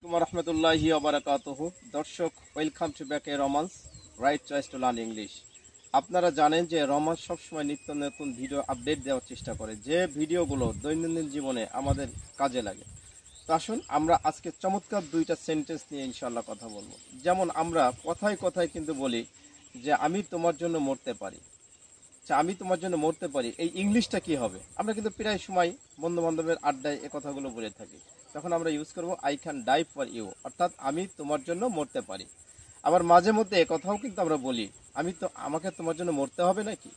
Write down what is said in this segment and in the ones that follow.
রহমতুল্লাহি ওবারাকাতুহু। দর্শক, welcome to back A romance, right choice to learn English. আপনারা জানেন যে রোমান্স সবসময় নিত্য নতুন ভিডিও আপডেট দেওয়ার চেষ্টা করে, যে ভিডিওগুলো দৈনন্দিন জীবনে আমাদের কাজে লাগে। তো আসুন আমরা আজকে চমৎকার দুইটা সেন্টেন্স নিয়ে ইনশাল্লাহ কথা বলবো। যেমন আমরা কথায় কথায় কিন্তু বলি যে আমি তোমার জন্য মরতে পারি। আচ্ছা, আমি তোমার জন্য মরতে পারি, এই ইংলিশটা কি হবে? আমরা কিন্তু প্রায় সময় বন্ধু বান্ধবের আড্ডায় এ কথাগুলো বলে থাকি। তখন আমরা ইউজ করব I can die for you, অর্থাৎ আমি তোমার জন্য মরতে পারি। আবার মাঝে মধ্যে এ কথাও কিন্তু আমরা বলি, আমাকে তোমার জন্য মরতে হবে নাকি,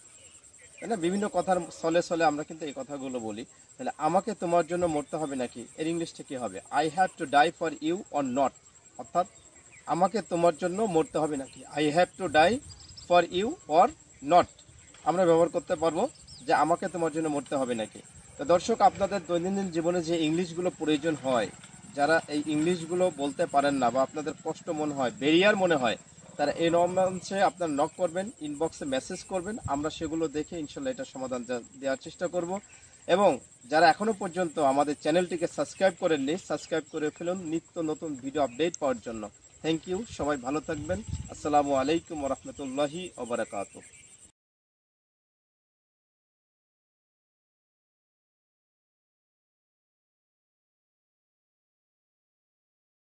তাই না? বিভিন্ন কথার ছলে ছলে আমরা কিন্তু এই কথাগুলো বলি। তাহলে আমাকে তোমার জন্য মরতে হবে নাকি, এর ইংলিশটা কি হবে? I have to die for you or not, অর্থাৎ আমাকে তোমার জন্য মরতে হবে নাকি, I have to die for you or not. আমরা ব্যবহার করতে পারবো যে আমাকে তোমার জন্য মরতে হবে নাকি। তো দর্শক, আপনাদের দৈনন্দিন জীবনে যে ইংলিশগুলো প্রয়োজন হয়, যারা এই ইংলিশগুলো বলতে পারেন না বা আপনাদের কষ্ট মনে হয়, বেরিয়ার মনে হয়, তারা এই নম্বরে আপনার নক করবেন, ইনবক্সে মেসেজ করবেন, আমরা সেগুলো দেখে ইনশাল্লাহ এটা সমাধান দেওয়ার চেষ্টা করব। এবং যারা এখনও পর্যন্ত আমাদের চ্যানেলটিকে সাবস্ক্রাইব করেননি, সাবস্ক্রাইব করে ফেলুন নিত্য নতুন ভিডিও আপডেট পাওয়ার জন্য। থ্যাংক ইউ, সবাই ভালো থাকবেন। আসসালামু আলাইকুম রহমতুল্লাহি ওবরাকাতুহু।